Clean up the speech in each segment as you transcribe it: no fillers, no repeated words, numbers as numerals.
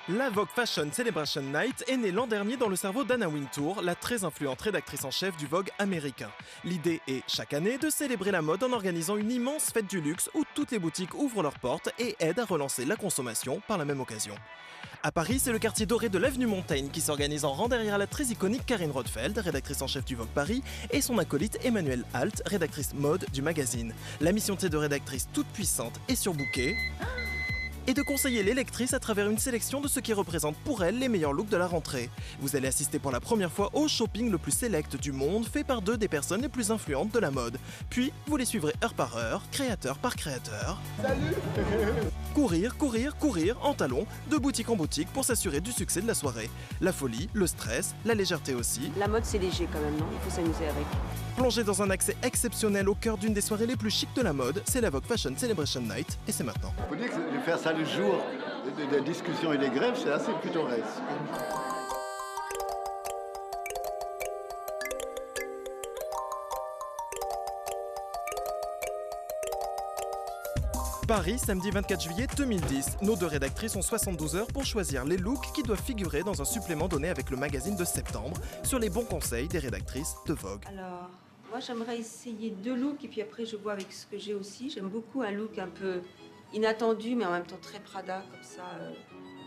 La Vogue Fashion Celebration Night est née l'an dernier dans le cerveau d'Anna Wintour, la très influente rédactrice en chef du Vogue américain. L'idée est, chaque année, de célébrer la mode en organisant une immense fête du luxe où toutes les boutiques ouvrent leurs portes et aident à relancer la consommation par la même occasion. À Paris, c'est le quartier doré de l'avenue Montaigne qui s'organise en rang derrière la très iconique Karine Rothfeld, rédactrice en chef du Vogue Paris, et son acolyte Emmanuelle Alt, rédactrice mode du magazine. La mission de ces deux rédactrices toute puissantes et surbookées et de conseiller les lectrices à travers une sélection de ce qui représente pour elles les meilleurs looks de la rentrée. Vous allez assister pour la première fois au shopping le plus sélect du monde, fait par deux des personnes les plus influentes de la mode. Puis, vous les suivrez heure par heure, créateur par créateur. Salut Courir, courir, courir, en talons, de boutique en boutique pour s'assurer du succès de la soirée. La folie, le stress, la légèreté aussi. La mode, c'est léger quand même, non? Il faut s'amuser avec. Plongez dans un accès exceptionnel au cœur d'une des soirées les plus chics de la mode, c'est la Vogue Fashion Celebration Night, et c'est maintenant. Il faut dire que de faire ça le jour des discussions et des grèves, c'est assez pittoresque. Paris, samedi 24 juillet 2010. Nos deux rédactrices ont 72 heures pour choisir les looks qui doivent figurer dans un supplément donné avec le magazine de septembre sur les bons conseils des rédactrices de Vogue. Alors, moi j'aimerais essayer deux looks et puis après je vois avec ce que j'ai aussi. J'aime beaucoup un look un peu inattendu mais en même temps très Prada comme ça.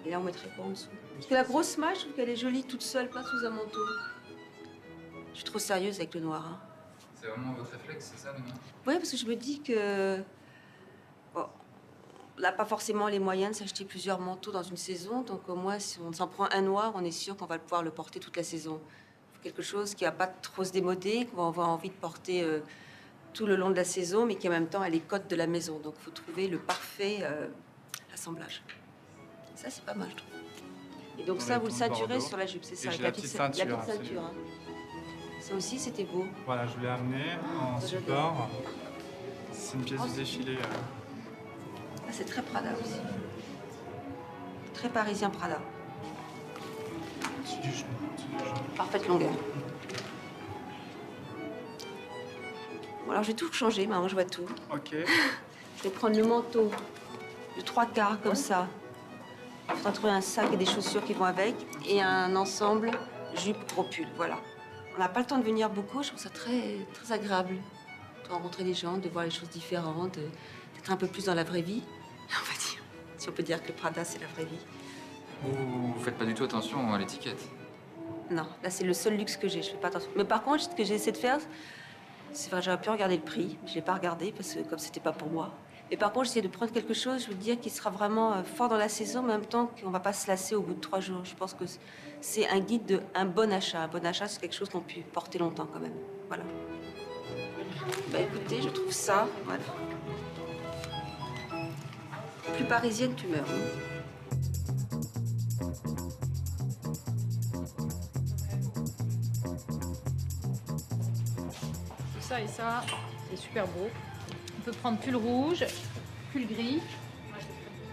Et là on mettrait quoi en dessous? Parce que la grosse maille, je trouve qu'elle est jolie toute seule, pas sous un manteau. Je suis trop sérieuse avec le noir. Hein. C'est vraiment votre réflexe, c'est ça le noir? Ouais, parce que je me dis que... Bon, on n'a pas forcément les moyens de s'acheter plusieurs manteaux dans une saison, donc au moins si on s'en prend un noir, on est sûr qu'on va pouvoir le porter toute la saison. Quelque chose qui va pas trop se démoder, qu'on va avoir envie de porter tout le long de la saison, mais qui en même temps a les codes de la maison. Donc il faut trouver le parfait assemblage. Ça c'est pas mal, je trouve. Et donc ça, vous le ceinturez sur la jupe, c'est ça, avec la petite ceinture. Hein. Ça aussi, c'était beau. Voilà, je l'ai amené en support. C'est une pièce de défilé. Ah, c'est très Prada aussi. Très parisien Prada. C'est du jaune. Parfaite longueur. Bon, alors je vais tout changer, maintenant je vois tout. Ok. Je vais prendre le manteau de 3/4 comme ça. Il faudra trouver un sac et des chaussures qui vont avec et un ensemble jupe gros pull, voilà. On n'a pas le temps de venir beaucoup, je trouve ça très, très agréable de rencontrer des gens, de voir les choses différentes, d'être un peu plus dans la vraie vie, on va dire. Si on peut dire que le Prada, c'est la vraie vie. Vous faites pas du tout attention à l'étiquette? Non, là c'est le seul luxe que j'ai, je fais pas attention. Mais par contre, ce que j'ai essayé de faire, c'est vrai, j'aurais pu regarder le prix, mais je l'ai pas regardé parce que comme c'était pas pour moi. Mais par contre, j'essaie de prendre quelque chose, je veux dire, qui sera vraiment fort dans la saison, mais en même temps qu'on va pas se lasser au bout de 3 jours. Je pense que c'est un guide de un bon achat. Un bon achat, c'est quelque chose qu'on peut porter longtemps quand même. Voilà. Bah écoutez, je trouve ça, voilà. Plus parisienne, tu meurs. Ça et ça, c'est super beau. On peut prendre pull rouge, pull gris,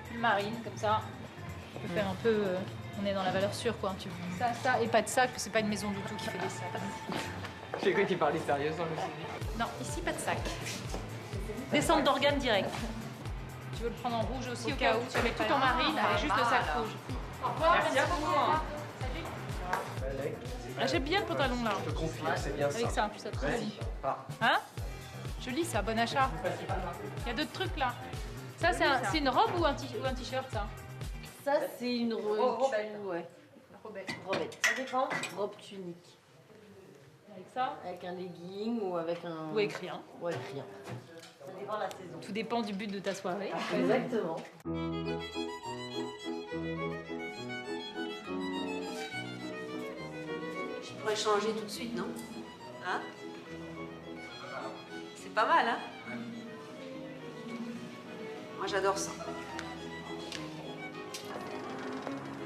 pull marine, comme ça. On peut faire un peu... on est dans la valeur sûre, quoi. Tu vois. Ça, et pas de sac, parce que c'est pas une maison du tout qui fait des sacs. J'ai cru qu'il parlait sérieusement, je me suis dit. Non, ici, pas de sac. Descente d'organes direct. Tu veux le prendre en rouge aussi, au cas où. Tu mets tout en marine, avec juste le sac rouge. Au revoir, merci à vous. Salut. Ah, j'aime bien le pantalon, là. Je te confie, c'est bien ça. Avec ça, en plus, ça te Vas-y, pars. Hein? Joli ça, bon achat. Il y a d'autres trucs là. Ça, c'est une robe ou un t-shirt ça? Ça, c'est une robe. Robette. Ouais. Robette. Ça dépend. Robe tunique. Avec ça? Avec un legging ou avec un... Ou avec rien. Ou avec rien. Ça dépend de la saison. Tout dépend du but de ta soirée. Exactement. Je pourrais changer tout de suite, non? Hein? C'est pas mal, hein? Moi, j'adore ça.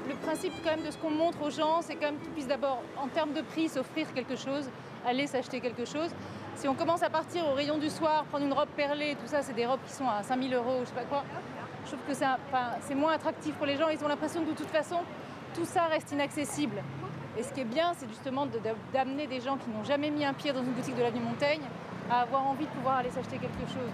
Le principe quand même de ce qu'on montre aux gens, c'est quand même qu'ils puissent d'abord, en termes de prix, s'offrir quelque chose, aller s'acheter quelque chose. Si on commence à partir au rayon du soir, prendre une robe perlée, tout ça, c'est des robes qui sont à 5 000 €, je sais pas quoi. Je trouve que c'est moins attractif pour les gens. Ils ont l'impression que de toute façon, tout ça reste inaccessible. Et ce qui est bien, c'est justement d'amener des gens qui n'ont jamais mis un pied dans une boutique de l'avenue Montaigne à avoir envie de pouvoir aller s'acheter quelque chose.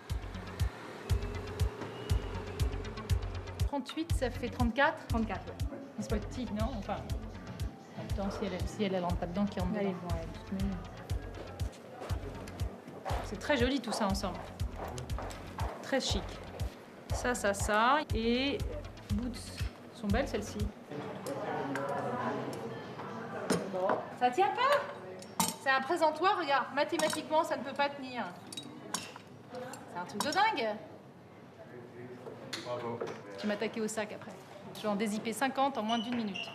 38, ça fait 34 ? 34, ouais. C'est petit, non? Enfin, en même temps, si elle rentre pas dedans, qui rentre dedans. C'est très joli tout ça ensemble. Très chic. Ça. Et boots sont belles celles-ci. Ça tient pas? C'est un présentoir, regarde. Mathématiquement, ça ne peut pas tenir. C'est un truc de dingue. Bravo. Je vais m'attaquer au sac après. Je vais en dézipper 50 en moins d'1 minute.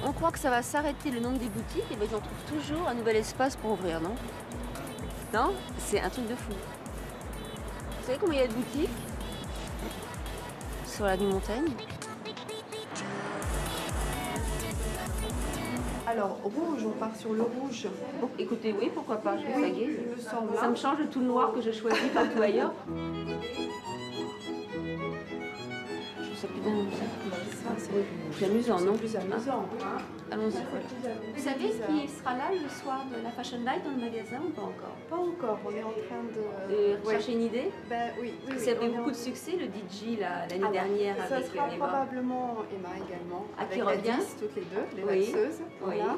On croit que ça va s'arrêter le nombre des boutiques, et bien on trouve toujours un nouvel espace pour ouvrir, non? Non? C'est un truc de fou. Vous savez combien il y a de boutiques sur l'avenue Montaigne? Alors, rouge, on part sur le rouge. Bon, écoutez, oui, pourquoi pas, je vais Oui, taguer. il me semble. Ça me change de tout le noir que je choisis partout ailleurs. Je trouve ça plus dingue. C'est amusant, non? Plus amusant. Allons-y, voilà. Vous savez qui sera là le soir de la Fashion Night dans le magasin ou pas encore? Pas encore, on est en train de... Rechercher une idée? Ben oui. Parce qu'il y avait beaucoup de succès, le DJ l'année dernière ça avec sera Emma. probablement Emma également. Ah, qui avec revient? Gladys, toutes les deux, les Oui. waxeuses. Oui. Voilà.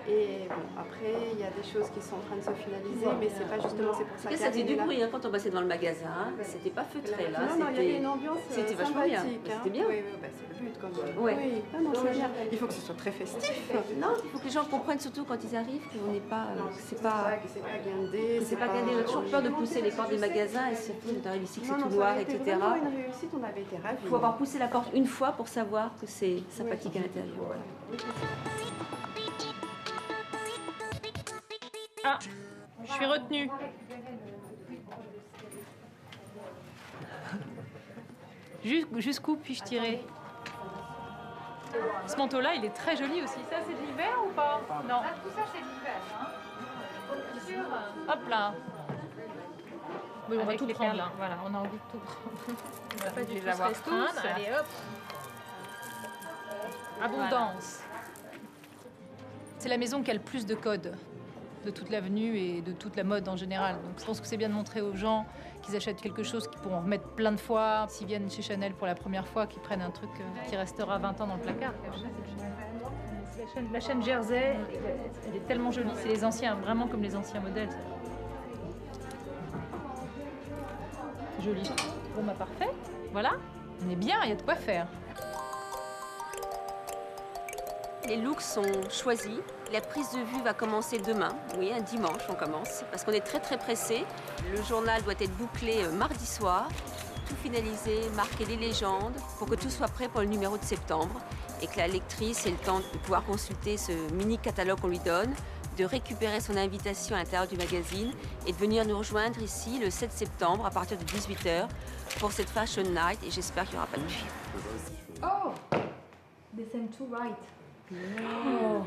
Et bon, après, il y a des choses qui sont en train de se finaliser, mais c'est pas justement, c'est pour En ça tout cas, ça faisait qu'Aline du est là. bruit hein, quand on passait dans le magasin. C'était pas feutré là. Non, il y avait une ambiance c'était vachement bien. sympathique. C'était bien. Oui, oui, c'est le but quand même. Ouais. Oui, non, c'est bien. Il faut que ce soit très festif. Non, il faut que les gens comprennent surtout quand ils arrivent qu'on n'est pas. C'est pas. C'est pas guindé. C'est pas gagné. On a toujours peur de pousser les portes des magasins et surtout on arrive ici que c'est Non, tout ça noir, a été etc. vraiment une réussite, on avait été ravis. Il faut avoir poussé la porte une fois pour savoir que c'est sympathique à l'intérieur. Voilà. Ah, je suis retenue. Jusqu'où puis-je tirer? Ce manteau-là, il est très joli aussi. Ça, c'est de l'hiver ou pas? Non. Tout ça, c'est de l'hiver. Hein. Hop là. Oui, on va tout prendre là. Voilà, on a envie de tout prendre. On va pas du tout se restreindre. Allez, hop. Abondance. C'est la maison qui a le plus de codes de toute l'avenue et de toute la mode en général. Donc je pense que c'est bien de montrer aux gens qu'ils achètent quelque chose qu'ils pourront remettre plein de fois. S'ils viennent chez Chanel pour la première fois, qu'ils prennent un truc qui restera 20 ans dans le placard. La chaîne Jersey, elle est tellement jolie. C'est les anciens, vraiment comme les anciens modèles. Joli. Bon bah parfait. Voilà, on est bien, il y a de quoi faire. Les looks sont choisis. La prise de vue va commencer demain. Oui, un dimanche, on commence. Parce qu'on est très très pressé. Le journal doit être bouclé mardi soir. Tout finalisé, marquer les légendes pour que tout soit prêt pour le numéro de septembre. Et que la lectrice ait le temps de pouvoir consulter ce mini catalogue qu'on lui donne, de récupérer son invitation à l'intérieur du magazine et de venir nous rejoindre ici le 7 septembre à partir de 18h pour cette Fashion Night. Et j'espère qu'il n'y aura pas de pluie. Oh! They sent two right. Oh.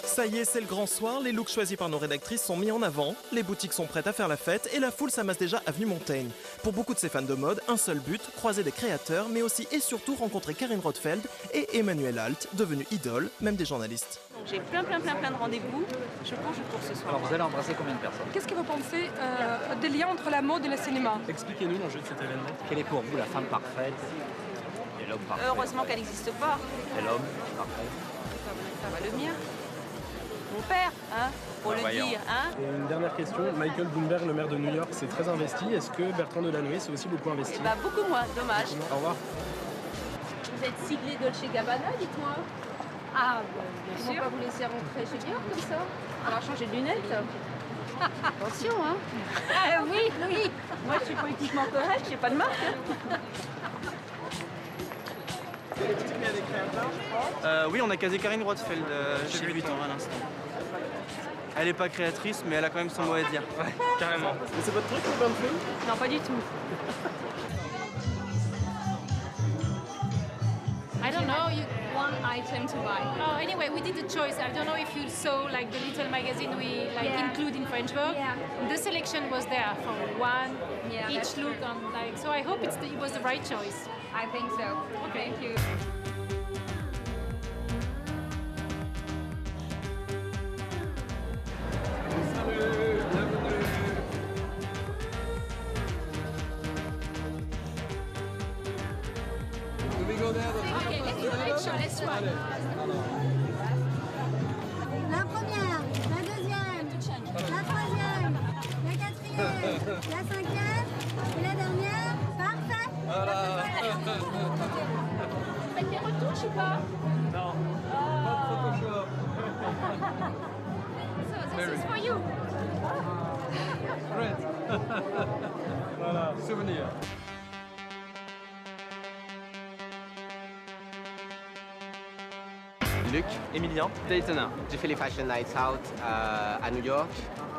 Ça y est, c'est le grand soir, les looks choisis par nos rédactrices sont mis en avant, les boutiques sont prêtes à faire la fête et la foule s'amasse déjà avenue Montaigne. Pour beaucoup de ces fans de mode, un seul but, croiser des créateurs, mais aussi et surtout rencontrer Karine Rothfeld et Emmanuel Alt, devenue idole, même des journalistes. J'ai plein de rendez-vous. Je pense que pour ce soir. Alors vous allez embrasser combien de personnes? Qu'est-ce que vous pensez des liens entre la mode et le cinéma? Expliquez-nous l'enjeu de cet événement. Quelle est pour vous la femme parfaite et l'homme parfait? Heureusement qu'elle n'existe pas. Et l'homme parfait? Ça va le mien. Mon père, hein, pour le voyons. dire, hein. Et une dernière question, Michael Bloomberg, le maire de New York, s'est très investi. Est-ce que Bertrand Delanoë s'est aussi beaucoup investi? Eh ben, beaucoup moins, dommage. Au revoir. Vous êtes siglé Dolce Gabbana, dites-moi. Ah, bien sûr. On va pas vous laisser rentrer chez Dior comme ça. On va changer de lunettes. Attention, hein. Ah oui. Moi, je suis politiquement correcte, j'ai pas de marque. Hein. Oui, on a casé Karine Rothfeld chez Louis Vuitton à l'instant. Elle n'est pas créatrice, mais elle a quand même son mot à dire. Ouais, carrément. Mais c'est votre truc, le bain de feu? Non, pas du tout. I don't know. One item to buy. Oh, anyway, we did a choice. I don't know if you saw like the little magazine we include in French Vogue. Yeah. The selection was there for one Yeah, each that's look true. on like. So I hope it was the right choice. I think so. Okay. Thank you. Salut. La première, la deuxième, la troisième, la quatrième, la cinquième et la dernière. Parfait. Faites des retouches ou pas? Non. Pas de Photoshop. So this is for you. Great. Voilà, souvenir. Luc, Emilien, Daytona. J'ai fait les Fashion Nights Out à New York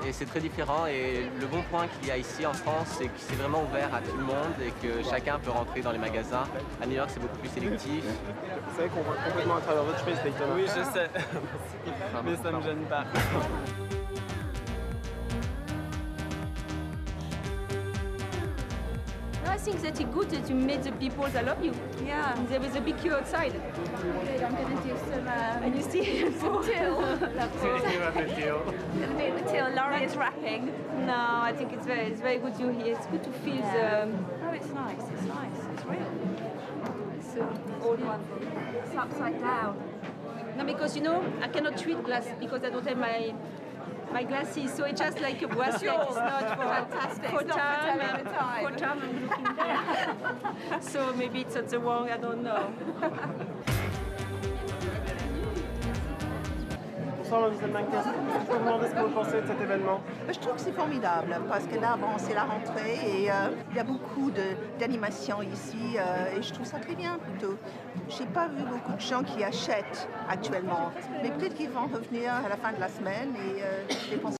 et c'est très différent et le bon point qu'il y a ici en France c'est que c'est vraiment ouvert à tout le monde et que chacun peut rentrer dans les magasins. À New York c'est beaucoup plus sélectif. Vous savez qu'on voit complètement à travers votre chemise, Daytona. Oui, je sais. Mais ça me gêne pas. I think that it's good that you meet the people that love you. Yeah. And there was a big queue outside. Good, I'm going to do some... And you see some till. It'll be the till. Laurie is rapping. No, I think it's very good you're here. It's good to feel the... Oh, it's nice. It's nice. It's real. It's old one. It's upside down. No, because you know, I cannot treat glass because I don't have my glasses, so it's just like a bracelet. It's not for fantastic. For It's not for telling the time. For time, I'm looking there. So maybe it's at the wrong. I don't know. Bonsoir, Mademoiselle Manquez. Je peux vous demander ce que vous pensez de cet événement? Je trouve que c'est formidable parce que là, bon, c'est la rentrée et il y a beaucoup d'animation ici et je trouve ça très bien plutôt. Je n'ai pas vu beaucoup de gens qui achètent actuellement, mais peut-être qu'ils vont revenir à la fin de la semaine et je pense